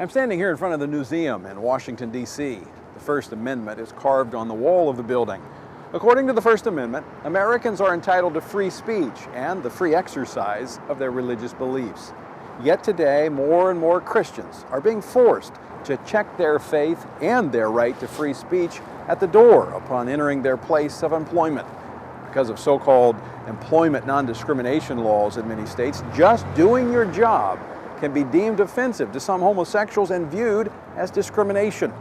I'm standing here in front of the museum in Washington, D.C. The First Amendment is carved on the wall of the building. According to the First Amendment, Americans are entitled to free speech and the free exercise of their religious beliefs. Yet today, more and more Christians are being forced to check their faith and their right to free speech at the door upon entering their place of employment. Because of so-called employment non-discrimination laws in many states, just doing your job can be deemed offensive to some homosexuals and viewed as discrimination.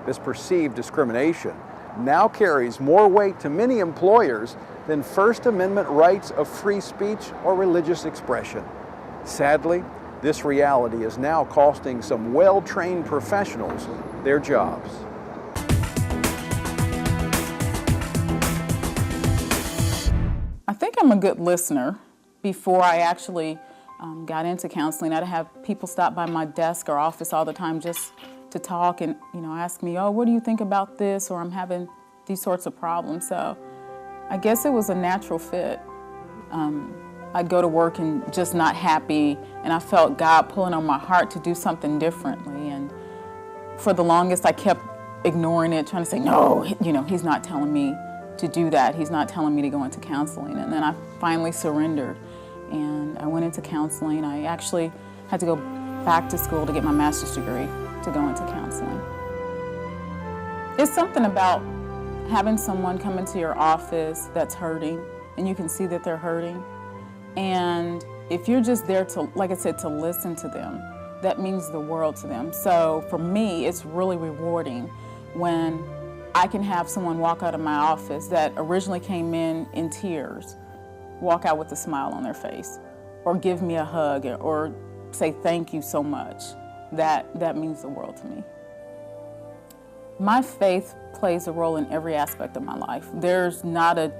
This perceived discrimination now carries more weight to many employers than First Amendment rights of free speech or religious expression. Sadly, this reality is now costing some well-trained professionals their jobs. I think I'm a good listener. Before I actually got into counseling, I'd have people stop by my desk or office all the time just to talk and ask me, oh, what do you think about this? Or I'm having these sorts of problems. So I guess it was a natural fit. I'd go to work and just not happy, and I felt God pulling on my heart to do something differently. And for the longest, I kept ignoring it, trying to say, no, He's not telling me to do that. He's not telling me to go into counseling. And then I finally surrendered, and I went into counseling. I actually had to go back to school to get my master's degree to go into counseling. It's something about having someone come into your office that's hurting, and you can see that they're hurting. And if you're just there to, like I said, to listen to them, that means the world to them. So for me, it's really rewarding when I can have someone walk out of my office that originally came in tears, walk out with a smile on their face, or give me a hug, or say thank you so much. That means the world to me. My faith plays a role in every aspect of my life. There's not a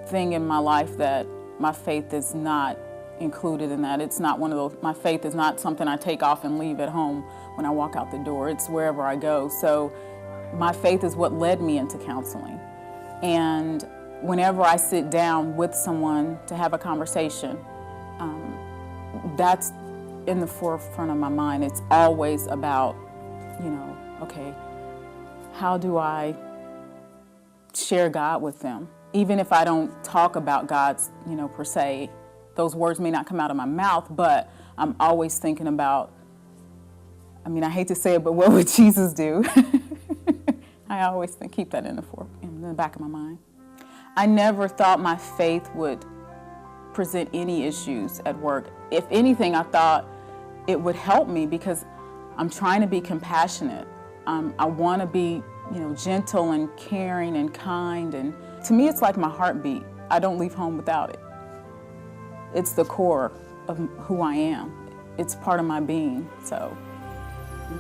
thing in my life that my faith is not included in that. It's not one of those, my faith is not something I take off and leave at home when I walk out the door. It's wherever I go. So my faith is what led me into counseling. And whenever I sit down with someone to have a conversation, that's in the forefront of my mind. It's always about, okay, how do I share God with them? Even if I don't talk about God's, per se, those words may not come out of my mouth, but I'm always thinking about, I hate to say it, but what would Jesus do? I always keep that in the back of my mind. I never thought my faith would present any issues at work. If anything, I thought it would help me because I'm trying to be compassionate. I want to be, gentle and caring and kind. And to me, it's like my heartbeat. I don't leave home without it. It's the core of who I am. It's part of my being. So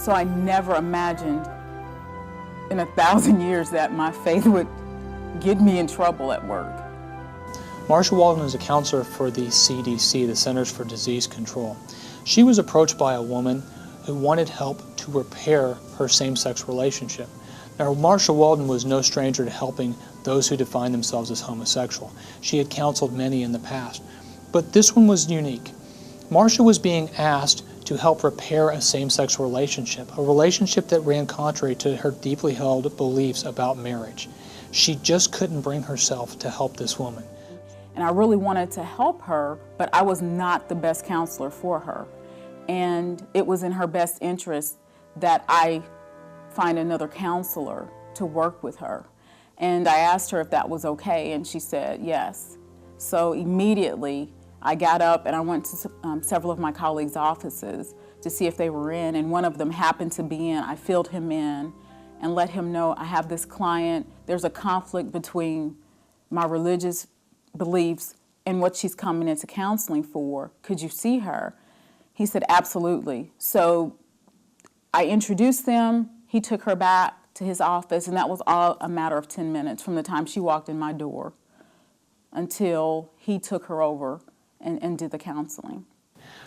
I never imagined in 1,000 years that my faith would get me in trouble at work. Marcia Walden is a counselor for the CDC, the Centers for Disease Control. She was approached by a woman who wanted help to repair her same-sex relationship. Now, Marcia Walden was no stranger to helping those who define themselves as homosexual. She had counseled many in the past. But this one was unique. Marcia was being asked to help repair a same-sex relationship, a relationship that ran contrary to her deeply held beliefs about marriage. She just couldn't bring herself to help this woman. And I really wanted to help her, but I was not the best counselor for her. And it was in her best interest that I find another counselor to work with her. And I asked her if that was okay, and she said yes. So immediately, I got up and I went to several of my colleagues' offices to see if they were in, and one of them happened to be in. I filled him in and let him know I have this client. There's a conflict between my religious beliefs and what she's coming into counseling for. Could you see her? He said, absolutely. So I introduced them. He took her back to his office, and that was all a matter of 10 minutes from the time she walked in my door until he took her over and did the counseling.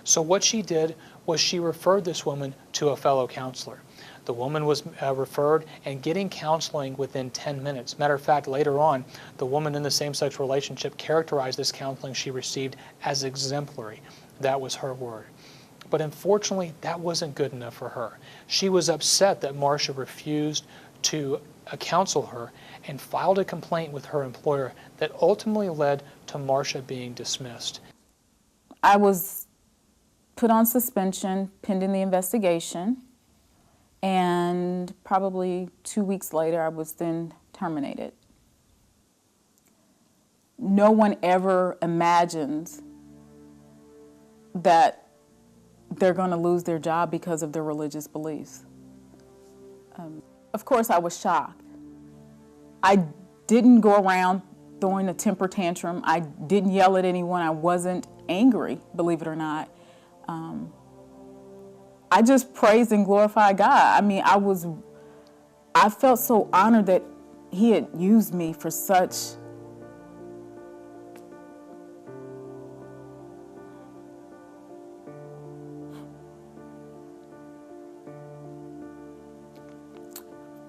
So what she did was she referred this woman to a fellow counselor. The woman was referred and getting counseling within 10 minutes. Matter of fact, later on, the woman in the same-sex relationship characterized this counseling she received as exemplary. That was her word. But unfortunately, that wasn't good enough for her. She was upset that Marcia refused to counsel her and filed a complaint with her employer that ultimately led to Marcia being dismissed. I was put on suspension pending the investigation, and probably 2 weeks later I was then terminated. No one ever imagines that they're going to lose their job because of their religious beliefs. Of course, I was shocked. I didn't go around throwing a temper tantrum. I didn't yell at anyone. I wasn't angry, believe it or not. I just praised and glorified God. I mean, I felt so honored that He had used me for such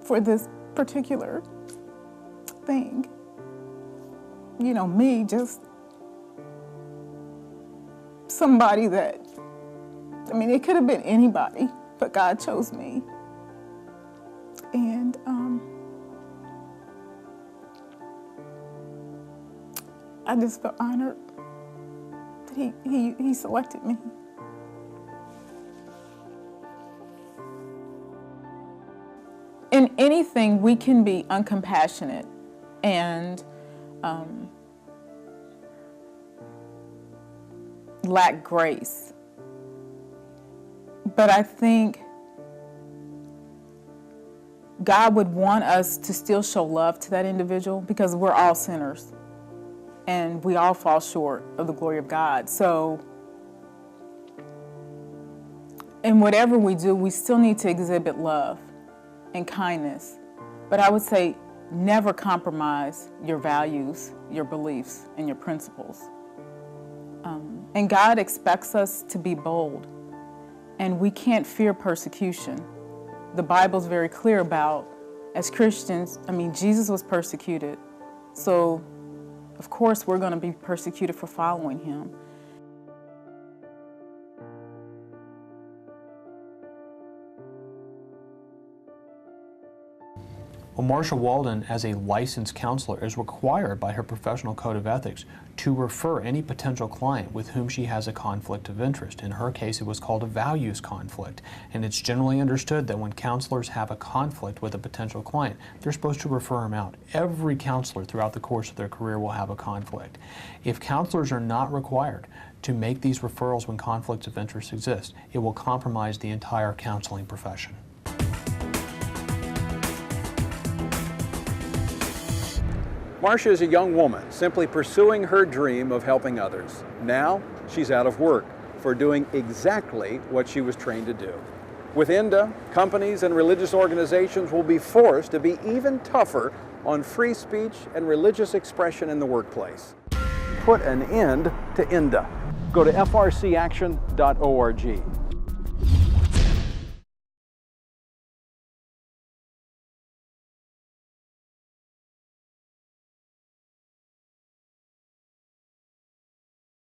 for this particular thing. You know, me, just somebody that, I mean, it could have been anybody, but God chose me. And I just felt honored that he selected me. In anything, we can be uncompassionate and lack grace. But I think God would want us to still show love to that individual because we're all sinners and we all fall short of the glory of God. So, in whatever we do, we still need to exhibit love and kindness. But I would say never compromise your values, your beliefs, and your principles. And God expects us to be bold. And we can't fear persecution. The Bible's very clear about, as Christians, I mean, Jesus was persecuted. So, of course, we're going to be persecuted for following Him. Well, Marcia Walden, as a licensed counselor, is required by her professional code of ethics to refer any potential client with whom she has a conflict of interest. In her case, it was called a values conflict. And it's generally understood that when counselors have a conflict with a potential client, they're supposed to refer them out. Every counselor throughout the course of their career will have a conflict. If counselors are not required to make these referrals when conflicts of interest exist, it will compromise the entire counseling profession. Marcia is a young woman simply pursuing her dream of helping others. Now, she's out of work for doing exactly what she was trained to do. With ENDA, companies and religious organizations will be forced to be even tougher on free speech and religious expression in the workplace. Put an end to ENDA. Go to frcaction.org.